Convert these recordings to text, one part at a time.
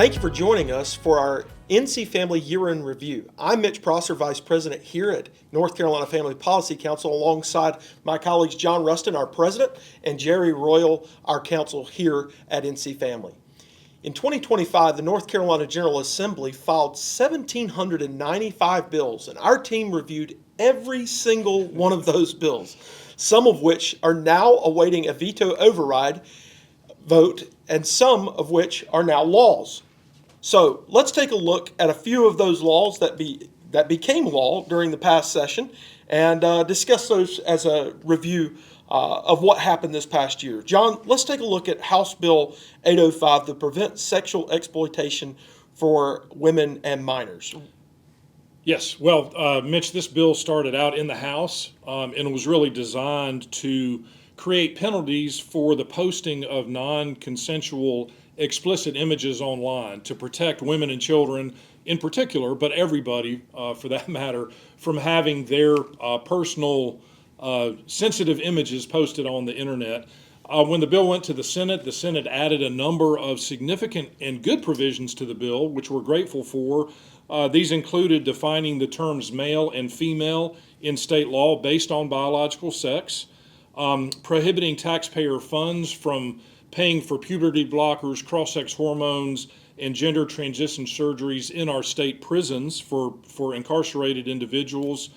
Thank you for joining us for our NC Family Year in Review. I'm Mitch Prosser, Vice President here at North Carolina Family Policy Council, alongside my colleagues John Rustin, our President, and Jerry Royal, our Counsel here at NC Family. In 2025, the North Carolina General Assembly filed 1,795 bills, and our team reviewed every single one of those bills, some of which are now awaiting a veto override vote, and some of which are now laws. So let's take a look at a few of those laws that became law during the past session and discuss those as a review of what happened this past year. John, let's take a look at House Bill 805 to prevent sexual exploitation for women and minors. Yes, well, Mitch, this bill started out in the House and it was really designed to create penalties for the posting of non-consensual explicit images online to protect women and children in particular, but everybody for that matter, from having their personal sensitive images posted on the internet. When the bill went to the Senate added a number of significant and good provisions to the bill, which we're grateful for. These included defining the terms male and female in state law based on biological sex, prohibiting taxpayer funds from paying for puberty blockers, cross-sex hormones, and gender transition surgeries in our state prisons for incarcerated individuals,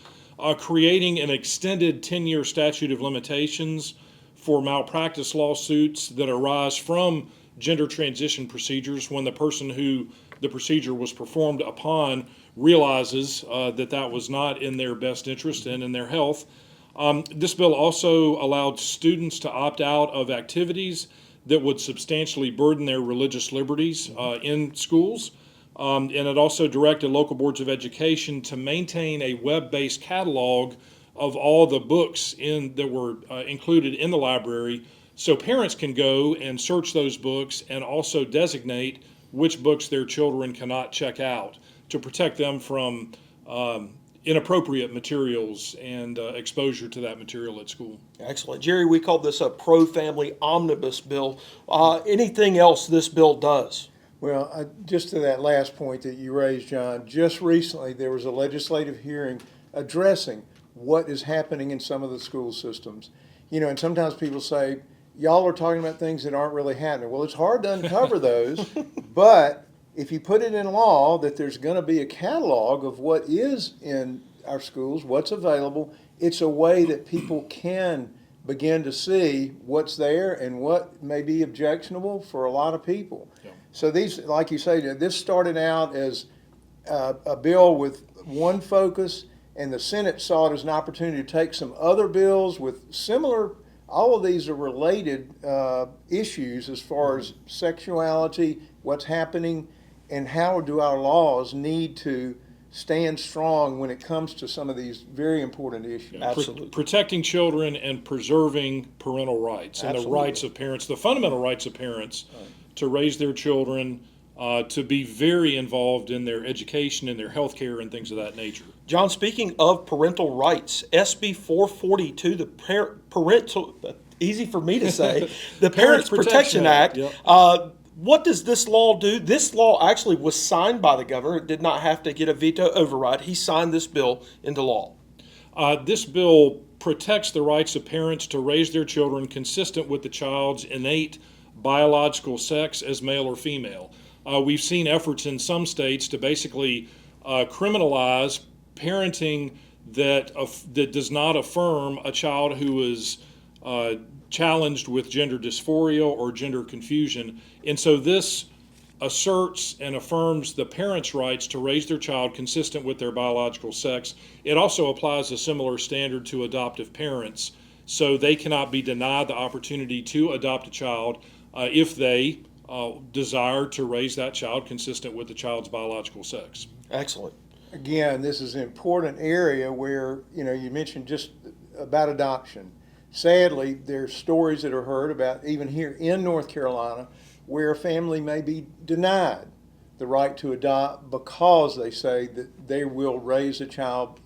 creating an extended 10-year statute of limitations for malpractice lawsuits that arise from gender transition procedures when the person who the procedure was performed upon realizes that was not in their best interest and in their health. This bill also allowed students to opt out of activities that would substantially burden their religious liberties in schools. And it also directed local boards of education to maintain a web-based catalog of all the books that were included in the library, so parents can go and search those books and also designate which books their children cannot check out to protect them from inappropriate materials and exposure to that material at school. Excellent. Jerry, we call this a pro-family omnibus bill. Anything else this bill does? Well, just to that last point that you raised, John, just recently there was a legislative hearing addressing what is happening in some of the school systems. You know, and sometimes people say, y'all are talking about things that aren't really happening. Well, it's hard to uncover those, but if you put it in law that there's going to be a catalog of what is in our schools, what's available, it's a way that people can begin to see what's there and what may be objectionable for a lot of people. Yeah. So these, like you say, this started out as a bill with one focus, and the Senate saw it as an opportunity to take some other bills with similar. All of these are related issues as far as sexuality, what's happening, and how do our laws need to stand strong when it comes to some of these very important issues. Absolutely. Protecting children and preserving parental rights and the rights of parents, the fundamental rights of parents to raise their children, to be very involved in their education and their health care and things of that nature. John, speaking of parental rights, SB 442, the parental, easy for me to say, the Parents Protection Act. Yep. What does this law do? This law actually was signed by the governor. It did not have to get a veto override. He signed this bill into law. This bill protects the rights of parents to raise their children consistent with the child's innate biological sex as male or female. We've seen efforts in some states to basically criminalize parenting that does not affirm a child who is challenged with gender dysphoria or gender confusion. And so this asserts and affirms the parents' rights to raise their child consistent with their biological sex. It also applies a similar standard to adoptive parents, so they cannot be denied the opportunity to adopt a child if they desire to raise that child consistent with the child's biological sex. Excellent. Again, this is an important area where, you know, you mentioned just about adoption. Sadly, there's stories that are heard about, even here in North Carolina, where a family may be denied the right to adopt because they say that they will raise a child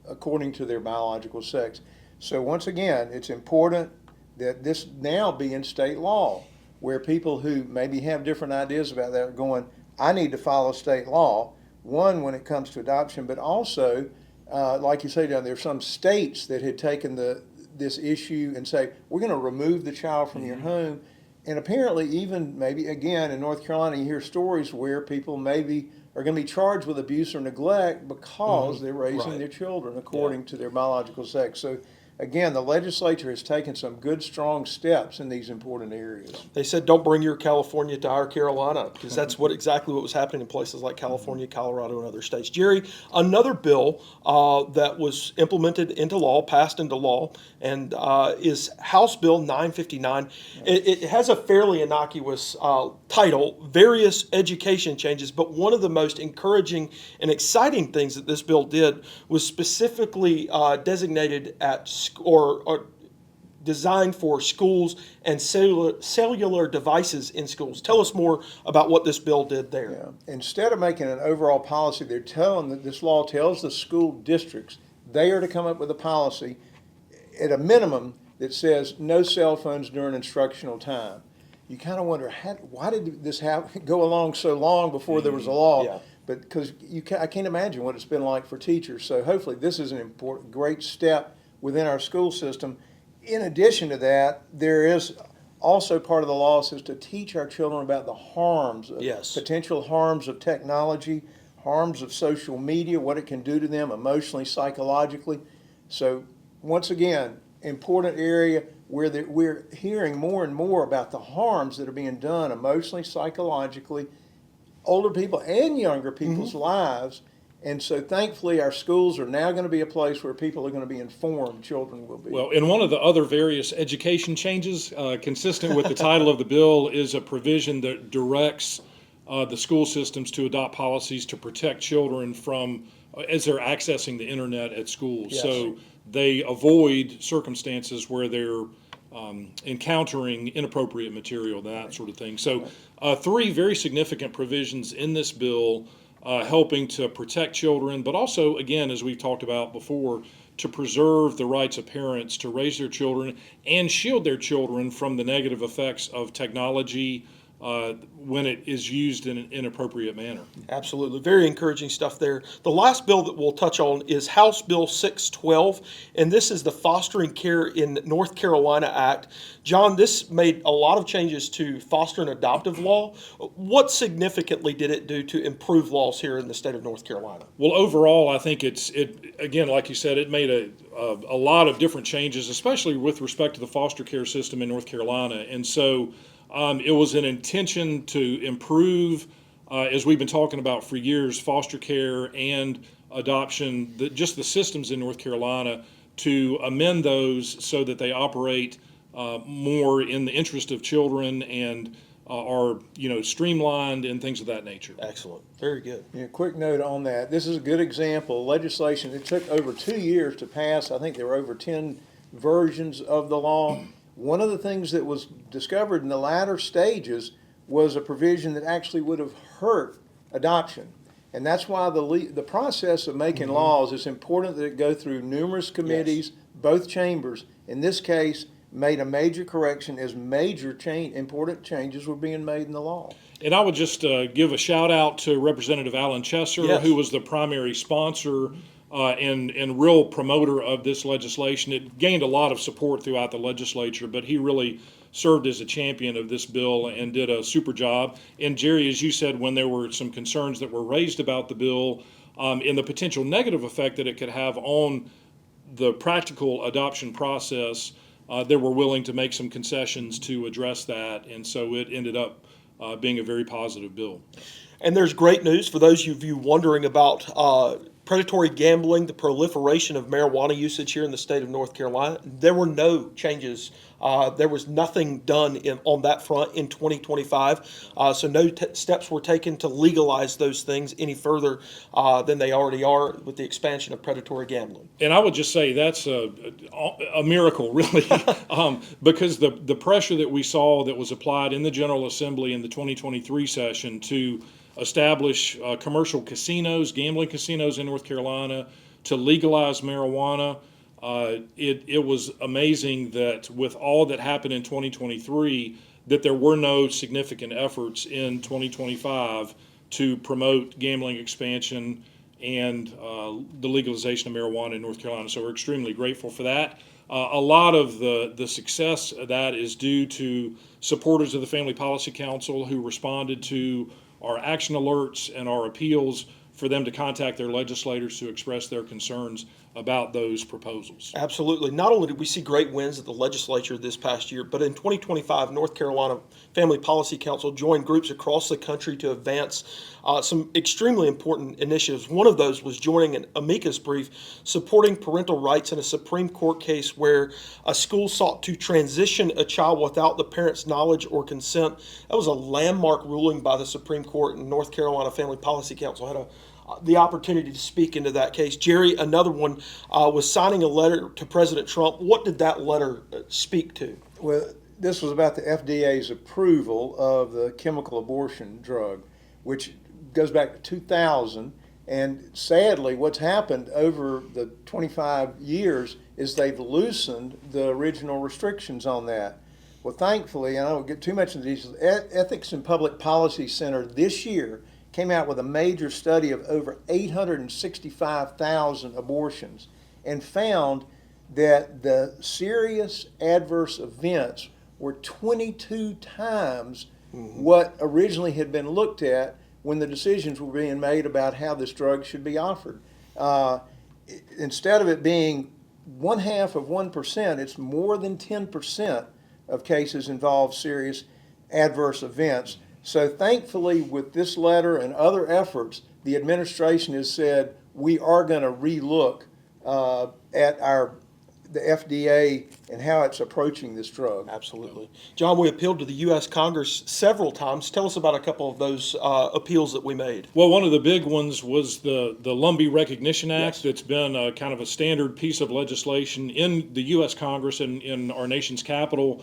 according to their biological sex. So once again, it's important that this now be in state law, where people who maybe have different ideas about that are going, I need to follow state law. One, when it comes to adoption, but also, like you say, down there, some states that had taken this issue and say, we're going to remove the child from your home. And apparently, even maybe again in North Carolina, you hear stories where people maybe are going to be charged with abuse or neglect because they're raising Right. their children according to their biological sex. So again, the legislature has taken some good, strong steps in these important areas. They said, don't bring your California to our Carolina, because that's exactly what was happening in places like California, Colorado, and other states. Jerry, another bill that was implemented into law, passed into law, and is House Bill 959. It has a fairly innocuous title, Various Education Changes, but one of the most encouraging and exciting things that this bill did was specifically designated at or designed for schools and cellular devices in schools. Tell us more about what this bill did there. Yeah. Instead of making an overall policy, they're telling that this law tells the school districts they are to come up with a policy at a minimum that says no cell phones during instructional time. You kind of wonder, why did this go along so long before there was a law? Yeah. But because I can't imagine what it's been like for teachers. So hopefully this is an important, great step within our school system. In addition to that, there is also part of the law says to teach our children about the harms, Yes. potential harms of technology, harms of social media, what it can do to them emotionally, psychologically. So once again, important area where we're hearing more and more about the harms that are being done emotionally, psychologically, older people and younger people's lives. And so thankfully our schools are now going to be a place where people are going to be informed, children will be. Well, and one of the other various education changes, consistent with the title of the bill, is a provision that directs the school systems to adopt policies to protect children from, as they're accessing the internet at schools. Yes. So they avoid circumstances where they're encountering inappropriate material, that sort of thing. So three very significant provisions in this bill helping to protect children, but also, again, as we've talked about before, to preserve the rights of parents to raise their children and shield their children from the negative effects of technology when it is used in an inappropriate manner. Absolutely. Very encouraging stuff there. The last bill that we'll touch on is House Bill 612, and this is the Fostering Care in North Carolina Act. John, this made a lot of changes to foster and adoptive law. What significantly did it do to improve laws here in the state of North Carolina? Well, overall, I think it again, like you said, it made a lot of different changes, especially with respect to the foster care system in North Carolina. And so it was an intention to improve, as we've been talking about for years, foster care and adoption, just the systems in North Carolina, to amend those so that they operate more in the interest of children and are streamlined and things of that nature. Excellent. Very good. Yeah, quick note on that. This is a good example of legislation. It took over 2 years to pass. I think there were over 10 versions of the law. One of the things that was discovered in the latter stages was a provision that actually would have hurt adoption. And that's why the process of making laws, it's important that it go through numerous committees, both chambers. In this case, made a major correction as important changes were being made in the law. And I would just give a shout out to Representative Alan Chesser, Yes. who was the primary sponsor and real promoter of this legislation. It gained a lot of support throughout the legislature, but he really served as a champion of this bill and did a super job. And Jerry, as you said, when there were some concerns that were raised about the bill and the potential negative effect that it could have on the practical adoption process, they were willing to make some concessions to address that. And so it ended up being a very positive bill. And there's great news for those of you wondering about predatory gambling, the proliferation of marijuana usage here in the state of North Carolina. There were no changes. There was nothing done on that front in 2025. So no steps were taken to legalize those things any further than they already are with the expansion of predatory gambling. And I would just say that's a miracle, really, because the pressure that we saw that was applied in the General Assembly in the 2023 session to establish commercial casinos, gambling casinos in North Carolina, to legalize marijuana. It was amazing that with all that happened in 2023, that there were no significant efforts in 2025 to promote gambling expansion and the legalization of marijuana in North Carolina. So we're extremely grateful for that. A lot of the success of that is due to supporters of the Family Policy Council who responded to our action alerts and our appeals for them to contact their legislators to express their concerns about those proposals. Absolutely. Not only did we see great wins at the legislature this past year, but in 2025, North Carolina Family Policy Council joined groups across the country to advance some extremely important initiatives. One of those was joining an amicus brief supporting parental rights in a Supreme Court case where a school sought to transition a child without the parent's knowledge or consent. That was a landmark ruling by the Supreme Court, and North Carolina Family Policy Council had the opportunity to speak into that case. Jerry, another one was signing a letter to President Trump. What did that letter speak to? Well, this was about the FDA's approval of the chemical abortion drug, which goes back to 2000. And sadly, what's happened over the 25 years is they've loosened the original restrictions on that. Well, thankfully, and I don't get too much into these, Ethics and Public Policy Center this year came out with a major study of over 865,000 abortions and found that the serious adverse events were 22 times what originally had been looked at when the decisions were being made about how this drug should be offered. Instead of it being 0.5%, it's more than 10% of cases involve serious adverse events. So thankfully, with this letter and other efforts, the administration has said we are going to relook at the FDA and how it's approaching this drug. Absolutely. John, we appealed to the U.S. Congress several times. Tell us about a couple of those appeals that we made. Well, one of the big ones was the Lumbee Recognition Act. Yes. That's been a kind of a standard piece of legislation in the U.S. Congress and in our nation's capital,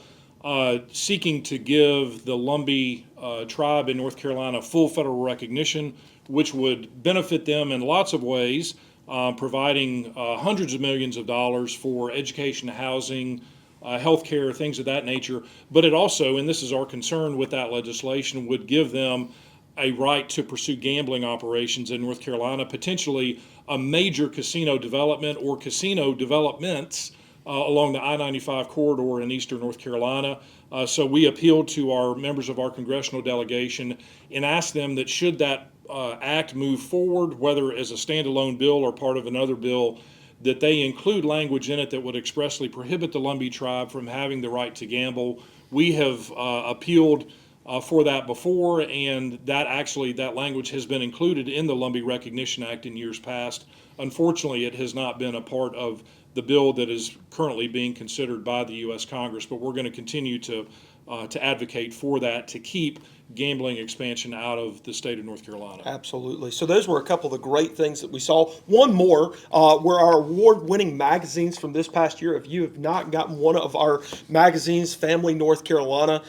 seeking to give the Lumbee tribe in North Carolina full federal recognition, which would benefit them in lots of ways, providing hundreds of millions of dollars for education, housing, healthcare, things of that nature. But it also, and this is our concern with that legislation, would give them a right to pursue gambling operations in North Carolina, potentially a major casino development or casino developments along the I-95 corridor in eastern North Carolina. So we appealed to our members of our congressional delegation and asked them that should that act move forward, whether as a standalone bill or part of another bill, that they include language in it that would expressly prohibit the Lumbee tribe from having the right to gamble. We have appealed for that before, and that language has been included in the Lumbee Recognition Act in years past. Unfortunately, it has not been a part of the bill that is currently being considered by the U.S. Congress, but we're going to continue to advocate for that to keep gambling expansion out of the state of North Carolina. Absolutely. So those were a couple of the great things that we saw. One more were our award-winning magazines from this past year. If you have not gotten one of our magazines, Family North Carolina,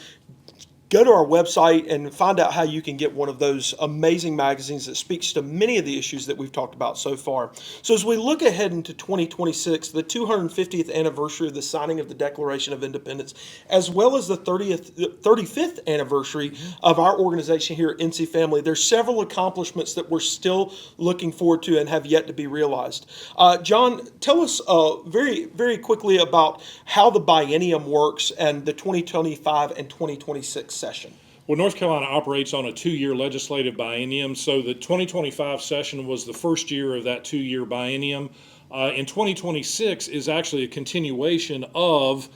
go to our website and find out how you can get one of those amazing magazines that speaks to many of the issues that we've talked about so far. So as we look ahead into 2026, the 250th anniversary of the signing of the Declaration of Independence, as well as the 35th anniversary of our organization here at NC Family, there's several accomplishments that we're still looking forward to and have yet to be realized. John, tell us very, very quickly about how the biennium works and the 2025 and 2026 session. Well, North Carolina operates on a 2-year legislative biennium, so the 2025 session was the first year of that 2-year biennium. And 2026 is actually a continuation of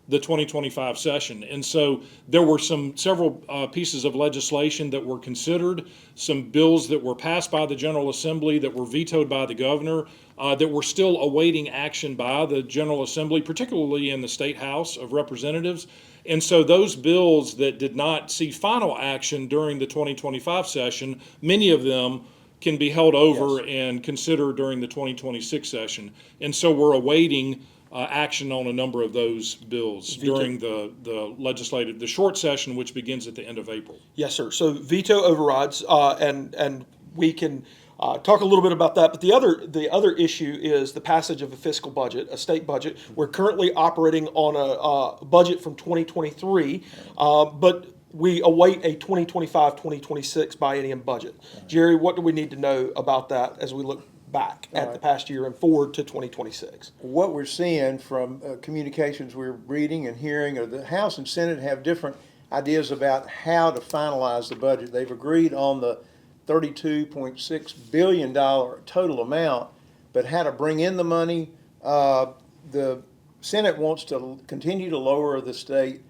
the 2025 session. And so there were several pieces of legislation that were considered, some bills that were passed by the General Assembly that were vetoed by the governor, that were still awaiting action by the General Assembly, particularly in the State House of Representatives. And so those bills that did not see final action during the 2025 session, many of them can be held over and considered during the 2026 session. And so we're awaiting action on a number of those bills during the short session, which begins at the end of April. Yes, sir. So veto overrides, and we can talk a little bit about that. But the other issue is the passage of a fiscal budget, a state budget. We're currently operating on a budget from 2023, but we await a 2025-2026 biennium budget. Jerry, what do we need to know about that as we look back at the past year and forward to 2026? What we're seeing from communications we're reading and hearing, or the House and Senate have different ideas about how to finalize the budget. They've agreed on the $32.6 billion total amount, but how to bring in the money. The Senate wants to continue to lower the state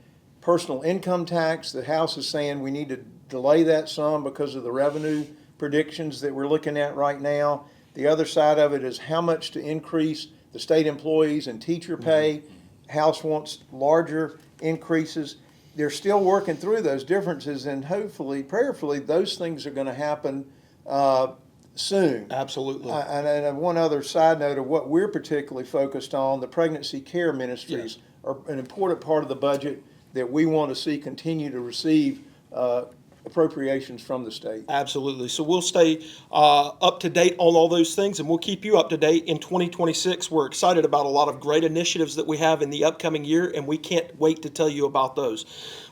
personal income tax. The House is saying we need to delay that some because of the revenue predictions that we're looking at right now. The other side of it is how much to increase the state employees and teacher pay. House wants larger increases. They're still working through those differences, and hopefully, prayerfully, those things are going to happen soon. Absolutely. And one other side note of what we're particularly focused on, the pregnancy care ministries are an important part of the budget that we want to see continue to receive appropriations from the state. Absolutely. So we'll stay up to date on all those things, and we'll keep you up to date in 2026. We're excited about a lot of great initiatives that we have in the upcoming year, and we can't wait to tell you about those.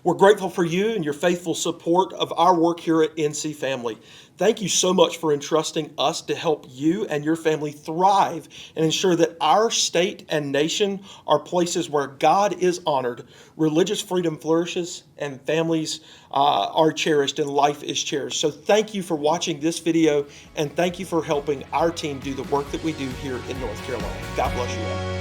We're grateful for you and your faithful support of our work here at NC Family. Thank you so much for entrusting us to help you and your family thrive and ensure that our state and nation are places where God is honored, religious freedom flourishes, and families are cherished and life is cherished. So thank you for watching this video, and thank you for helping our team do the work that we do here in North Carolina. God bless you all.